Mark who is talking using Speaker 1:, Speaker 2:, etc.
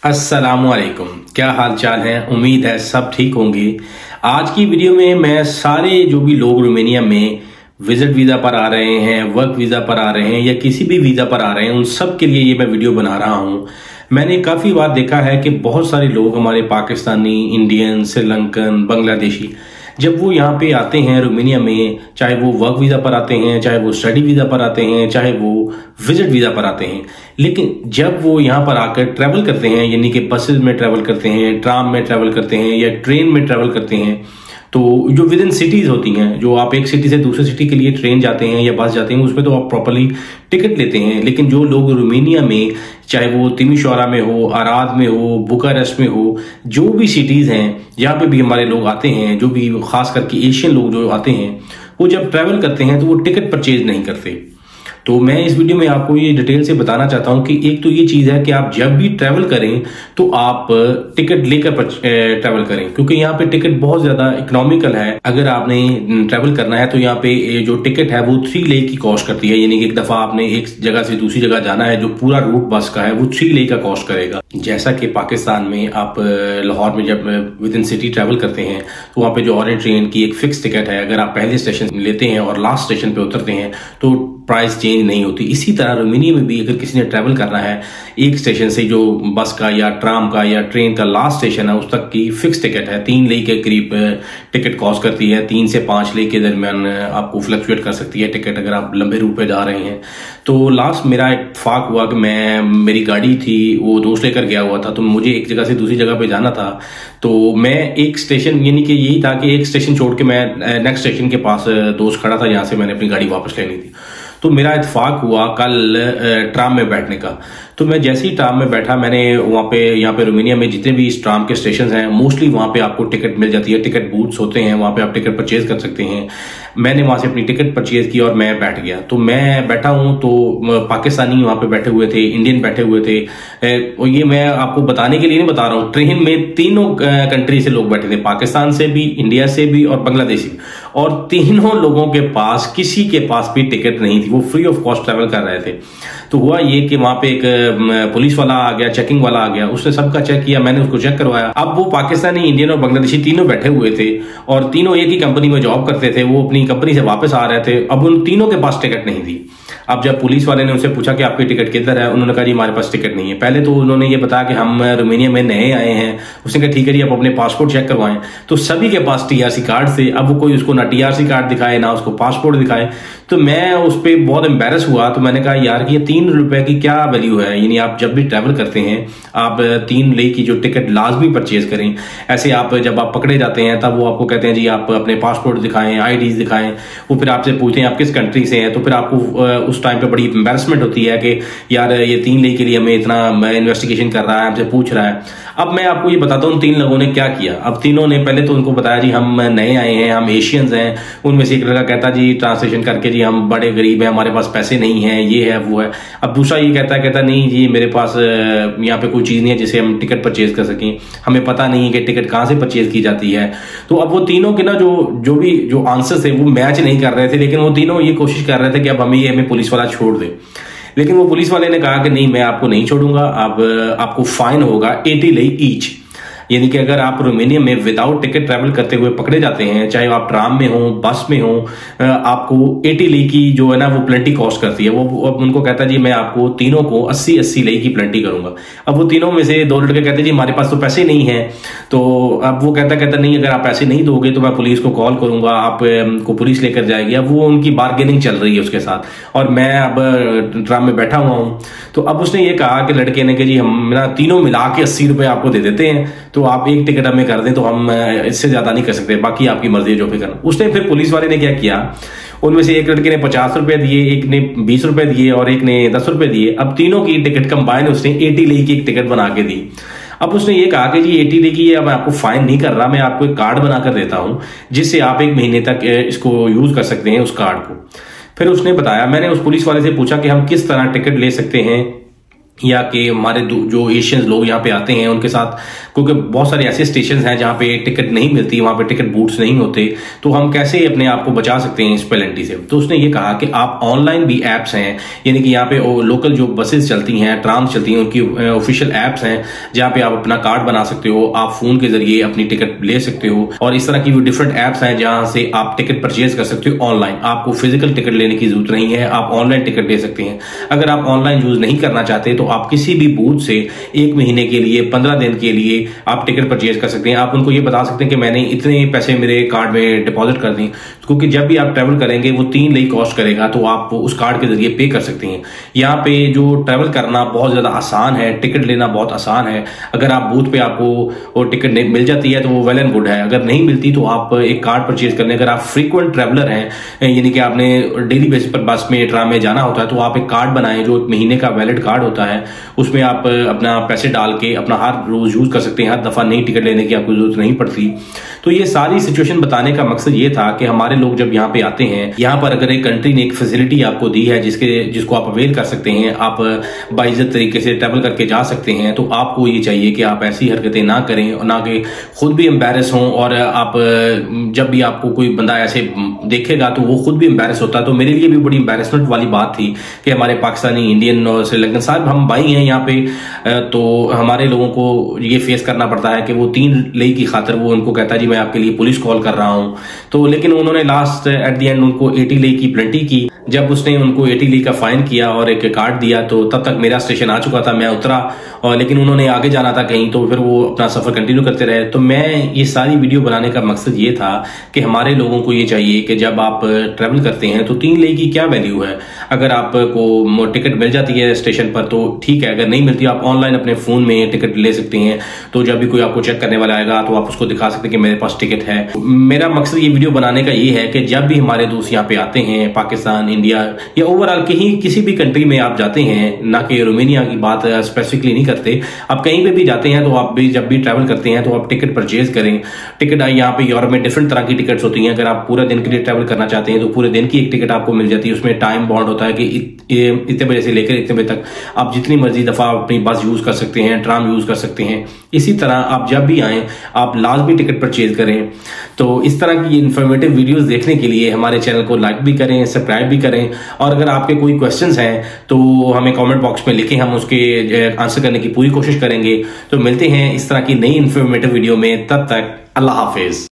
Speaker 1: अस्सलामुअलैकुम, क्या हाल चाल है। उम्मीद है सब ठीक होंगे। आज की वीडियो में मैं सारे जो भी लोग रोमानिया में विजिट वीज़ा पर आ रहे हैं, वर्क वीज़ा पर आ रहे हैं या किसी भी वीज़ा पर आ रहे हैं, उन सब के लिए ये मैं वीडियो बना रहा हूँ। मैंने काफ़ी बार देखा है कि बहुत सारे लोग हमारे पाकिस्तानी, इंडियन, श्रीलंकन, बांग्लादेशी जब वो यहाँ पे आते हैं रोमानिया में, चाहे वो वर्क वीज़ा पर आते हैं, चाहे वो स्टडी वीज़ा पर आते हैं, चाहे वो विजिट वीज़ा पर आते हैं, लेकिन जब वो यहाँ पर आकर ट्रैवल करते हैं, यानी कि बसेस में ट्रैवल करते हैं, ट्राम में ट्रैवल करते हैं या ट्रेन में ट्रैवल करते हैं, तो जो विद इन सिटीज़ होती हैं, जो आप एक सिटी से दूसरे सिटी के लिए ट्रेन जाते हैं या बस जाते हैं, उसमें तो आप प्रॉपरली टिकट लेते हैं। लेकिन जो लोग रोमानिया में, चाहे वो तिमिशोरा में हो, अराद में हो, बुखारेस्ट में हो, जो भी सिटीज़ हैं जहाँ पे भी हमारे लोग आते हैं, जो भी खास करके एशियन लोग जो आते हैं, वो जब ट्रैवल करते हैं तो वो टिकट परचेज नहीं करते। तो मैं इस वीडियो में आपको ये डिटेल से बताना चाहता हूं कि एक तो ये चीज़ है कि आप जब भी ट्रैवल करें तो आप टिकट लेकर ट्रैवल करें, क्योंकि यहाँ पे टिकट बहुत ज़्यादा इकोनॉमिकल है। अगर आपने ट्रैवल करना है तो यहाँ पे जो टिकट है वो 3 लेख की कॉस्ट करती है, यानी कि एक दफ़ा आपने एक जगह से दूसरी जगह जाना है, जो पूरा रूट बस का है वो 3 लेख का कॉस्ट करेगा। जैसा कि पाकिस्तान में आप लाहौर में जब विद इन सिटी ट्रैवल करते हैं तो वहाँ पे जो ऑरेंज ट्रेन की एक फिक्स टिकट है, अगर आप पहले स्टेशन लेते हैं और लास्ट स्टेशन पे उतरते हैं तो प्राइस चेंज नहीं होती। इसी तरह रोमानिया में भी अगर किसी ने ट्रैवल करना है, एक स्टेशन से जो बस का या ट्राम का या ट्रेन का लास्ट स्टेशन है उस तक की फिक्स टिकट है, 3 लेख के करीब टिकट कॉस्ट करती है। 3 से 5 लेख के दरमियान आपको फ्लक्चुएट कर सकती है टिकट, अगर आप लंबे रूट पे जा रहे हैं। तो लास्ट मेरा इत्तेफाक हुआ कि मेरी गाड़ी थी, वो दोस्त लेकर गया हुआ था, तो मुझे एक जगह से दूसरी जगह पे जाना था। तो मैं एक स्टेशन, यानी कि यही था कि एक स्टेशन छोड़ के मैं नेक्स्ट स्टेशन के पास दोस्त खड़ा था जहाँ से मैंने अपनी गाड़ी वापस लेनी थी। तो मेरा इत्तेफाक हुआ कल ट्राम में बैठने का। तो मैं जैसे ही ट्राम में बैठा, मैंने वहाँ पे, यहाँ पे रोमानिया में जितने भी इस ट्राम के स्टेशन हैं मोस्टली वहाँ पे आपको टिकट मिल जाती है, टिकट बूथ्स होते हैं, वहाँ पे आप टिकट परचेज कर सकते हैं। मैंने वहाँ से अपनी टिकट परचेज की और मैं बैठ गया। तो मैं बैठा हूँ तो पाकिस्तानी वहाँ पे बैठे हुए थे, इंडियन बैठे हुए थे। और ये मैं आपको बताने के लिए नहीं बता रहा हूँ, ट्रेन में तीनों कंट्री से लोग बैठे थे, पाकिस्तान से भी, इंडिया से भी और बांग्लादेशी भी। और तीनों लोगों के पास, किसी के पास भी टिकट नहीं थी, वो फ्री ऑफ कॉस्ट ट्रैवल कर रहे थे। तो हुआ ये कि वहां पे एक पुलिस वाला आ गया, चेकिंग वाला आ गया, उसने सबका चेक किया, मैंने उसको चेक करवाया। अब वो पाकिस्तानी, इंडियन और बांग्लादेशी तीनों बैठे हुए थे और तीनों एक ही कंपनी में जॉब करते थे। वो अपनी कंपनी से वापस आ रहे थे, अब उन तीनों के पास टिकट नहीं थी। अब जब पुलिस वाले ने उनसे पूछा कि आपकी टिकट किधर है, उन्होंने कहा जी हमारे पास टिकट नहीं है। पहले तो उन्होंने ये बताया कि हम रोमानिया में नए आए हैं। उसने कहा ठीक है जी, आप अपने पासपोर्ट चेक करवाएं। तो सभी के पास टीआरसी कार्ड थे। अब वो कोई उसको ना टीआरसी कार्ड दिखाए ना उसको पासपोर्ट दिखाए। तो मैं उस पर बहुत एम्बेरस हुआ। तो मैंने कहा यार कि ये 3 रुपए की क्या वैल्यू है, यानी आप जब भी ट्रैवल करते हैं आप 3 लेख की जो टिकट लाजमी परचेज करें। ऐसे आप जब आप पकड़े जाते हैं तब वो आपको कहते हैं जी आप अपने पासपोर्ट दिखाएं, आईडीज दिखाएं। वो फिर आपसे पूछते हैं आप किस कंट्री से हैं। तो फिर आपको उस टाइम पे बड़ी एम्बेरसमेंट होती है कि यार ये 3 लेख के लिए हमें इतना इन्वेस्टिगेशन कर रहा है, हमसे पूछ रहा है। अब मैं आपको ये बताता हूँ 3 लोगों ने क्या किया। अब तीनों ने पहले तो उनको बताया जी हम नए आए हैं, हम एशियंस हैं। उनमें से एक लड़का कहता जी ट्रांसलेशन करके जी हम बड़े गरीब हैं, हमारे पास पैसे नहीं है, ये है वो है। अब दूसरा ये कहता नहीं जी मेरे पास यहाँ पे कोई चीज़ नहीं है जिसे हम टिकट परचेज कर सकें, हमें पता नहीं है कि टिकट कहाँ से परचेज की जाती है। तो अब वो तीनों के ना जो आंसर थे वो मैच नहीं कर रहे थे, लेकिन वो तीनों ये कोशिश कर रहे थे कि अब हमें पुलिस वाला छोड़ दे। लेकिन वो पुलिस वाले ने कहा कि नहीं, मैं आपको नहीं छोड़ूंगा, अब आपको फाइन होगा 80 लेख ईच। यानी कि अगर आप रोमानिया में विदाउट टिकट ट्रैवल करते हुए पकड़े जाते हैं, चाहे आप ट्राम में हो, बस में हो, आपको 80 लेख की जो है ना वो प्लेंटी कॉस्ट करती है। वो अब उनको कहता है जी मैं आपको तीनों को 80-80 लेख की प्लेंटी करूंगा। अब वो तीनों में से 2 लड़के कहते हैं जी हमारे पास तो पैसे नहीं है। तो अब वो कहता नहीं, अगर आप पैसे नहीं दोगे तो मैं पुलिस को कॉल करूंगा, आपको पुलिस लेकर जाएगी। अब वो उनकी बार्गेनिंग चल रही है उसके साथ, और मैं अब ट्राम में बैठा हुआ हूँ। तो अब उसने ये कहा कि लड़के ने कि जी हम ना तीनों मिला के 80 रुपए आपको दे देते हैं, तो आप एक टिकट हमें कर दें, तो हम इससे ज्यादा नहीं कर सकते, बाकी आपकी मर्जी है जो भी करना। उसने फिर पुलिस वाले ने क्या किया, उनमें से एक लड़के ने 50 रुपए दिए, एक ने 20 रुपए दिए और एक ने 10 रुपए दिए। अब तीनों की टिकट कंबाइन उसने 80 लेख की एक टिकट बना के दी। अब उसने ये कहा कि जी 80 लेख की अब मैं आपको फाइन नहीं कर रहा, मैं आपको एक कार्ड बनाकर देता हूं जिससे आप 1 महीने तक इसको यूज कर सकते हैं, उस कार्ड को। फिर उसने बताया, मैंने उस पुलिस वाले से पूछा कि हम किस तरह टिकट ले सकते हैं या कि हमारे जो एशियंस लोग यहाँ पे आते हैं उनके साथ, क्योंकि बहुत सारे ऐसे स्टेशन हैं जहाँ पे टिकट नहीं मिलती, वहाँ पे टिकट बूथ्स नहीं होते, तो हम कैसे अपने आप को बचा सकते हैं इस पेनल्टी से। तो उसने ये कहा कि आप ऑनलाइन भी ऐप्स हैं, यानी कि यहाँ पे लोकल जो बसेस चलती हैं, ट्राम्स चलती हैं, उनकी ऑफिशियल ऐप्स हैं जहाँ पे आप अपना कार्ड बना सकते हो, आप फोन के जरिए अपनी टिकट ले सकते हो, और इस तरह की भी डिफरेंट ऐप्स हैं जहाँ से आप टिकट परचेज कर सकते हो ऑनलाइन। आपको फिजिकल टिकट लेने की जरूरत नहीं है, आप ऑनलाइन टिकट ले सकते हैं। अगर आप ऑनलाइन यूज नहीं करना चाहते तो आप किसी भी बूथ से 1 महीने के लिए, 15 दिन के लिए आप टिकट परचेज कर सकते हैं। आप उनको ये बता सकते हैं कि मैंने इतने पैसे मेरे कार्ड में डिपॉजिट कर दें, क्योंकि जब भी आप ट्रैवल करेंगे वो 3 लई कॉस्ट करेगा, तो आप उस कार्ड के जरिए पे कर सकते हैं। यहाँ पे जो ट्रैवल करना बहुत ज्यादा आसान है, टिकट लेना बहुत आसान है। अगर आप बूथ पे आपको वो टिकट मिल जाती है तो वो वेल एंड गुड है, अगर नहीं मिलती तो आप एक कार्ड परचेज करने, अगर आप फ्रीक्वेंट ट्रैवलर हैं, यानी कि आपने डेली बेसिस पर बस में, ट्राम में जाना होता है, तो आप एक कार्ड बनाएं जो 1 महीने का वैलिड कार्ड होता है। उसमें आप अपना पैसे डाल के अपना हर रोज यूज कर सकते हैं, हर दफा नई टिकट लेने की आपको जरूरत नहीं पड़ती। तो ये सारी सिचुएशन बताने का मकसद ये था कि हमारे लोग जब यहाँ पे आते हैं, यहाँ पर अगर एक कंट्री ने एक फैसिलिटी आपको दी है जिसको आप अवेल कर सकते हैं, आप बाइज्जत तरीके से ट्रैवल करके जा सकते हैं, तो आपको ये चाहिए कि आप ऐसी हरकतें ना करें और ना कि खुद भी एम्बेरस हों, और आप जब भी आपको कोई बंदा ऐसे देखेगा तो वो खुद भी एम्बेरस होता है। तो मेरे लिए भी बड़ी एम्बेरसमेंट वाली बात थी कि हमारे पाकिस्तानी, इंडियन और श्रीलंकन साहब हम भाई हैं यहाँ पे, तो हमारे लोगों को ये फेस करना पड़ता है कि वो 3 लई की खातिर वो उनको कहता है जी मैं आपके लिए पुलिस कॉल कर रहा हूं। तो लेकिन उन्होंने लास्ट एट द एंड उनको 80 लई की पेनल्टी की। जब उसने उनको 80 लई का फाइन किया और एक कार्ड दिया, तो तब तक मेरा स्टेशन आ चुका था, मैं उतरा, और लेकिन उन्होंने आगे जाना था कहीं, तो फिर वो अपना सफर कंटिन्यू करते रहे। तो मैं ये सारी वीडियो बनाने का मकसद ये था कि हमारे लोगों को ये चाहिए कि जब आप ट्रैवल करते हैं तो 3 लई की क्या वैल्यू है। अगर आपको टिकट मिल जाती है स्टेशन पर तो ठीक है, अगर नहीं मिलती आप ऑनलाइन अपने फोन में टिकट ले सकते हैं। तो जब भी कोई आपको चेक करने वाला आएगा तो आप उसको दिखा सकते हैं कि मेरे पास टिकट है। मेरा मकसद ये वीडियो बनाने का ये है कि जब भी हमारे दोस्त यहाँ पे आते हैं, पाकिस्तान, इंडिया या ओवरऑल कहीं किसी भी कंट्री में आप जाते हैं, ना कि रोमानिया की बात स्पेसिफिकली नहीं करते, आप कहीं पे भी जाते हैं तो आप भी जब भी ट्रैवल करते हैं तो आप टिकट परचेज करें। टिकट यहाँ पे यूरोप में डिफरेंट तरह की टिकट्स होती हैं। अगर आप पूरे दिन के लिए ट्रैवल करना चाहते हैं तो पूरे दिन की एक टिकट आपको मिल जाती है, उसमें टाइम बॉन्ड होता है कि इतने बजे से लेकर इतने बजे तक आप जितनी मर्जी दफा अपनी बस यूज कर सकते हैं, ट्राम यूज कर सकते हैं। इसी तरह आप जब भी आए आप लाजमी टिकट परचेज करें। तो इस तरह की इन्फॉर्मेटिव वीडियोस देखने के लिए हमारे चैनल को लाइक भी करें, सब्सक्राइब भी करें, और अगर आपके कोई क्वेश्चंस हैं तो हमें कमेंट बॉक्स में लिखें, हम उसके आंसर करने की पूरी कोशिश करेंगे। तो मिलते हैं इस तरह की नई इन्फॉर्मेटिव वीडियो में, तब तक अल्लाह हाफिज।